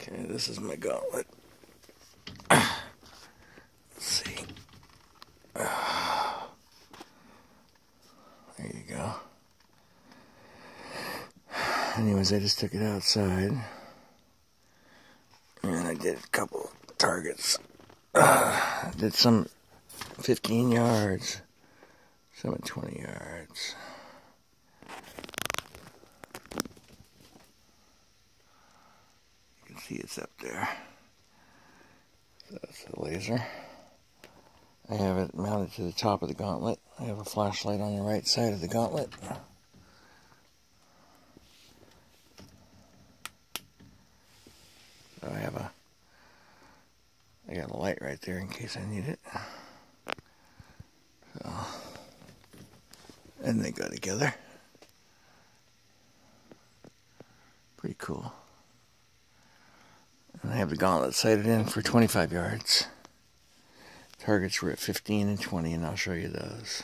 Okay, this is my gauntlet. Let's see. There you go. Anyways, I just took it outside. And I did a couple targets. Did some 15 yards. Some at 20 yards. You can see it's up there. So that's the laser. I have it mounted to the top of the gauntlet. I have a flashlight on the right side of the gauntlet. So I got a light right there in case I need it. So, and they go together. Pretty cool. And I have the gauntlet sighted in for 25 yards. Targets were at 15 and 20, and I'll show you those.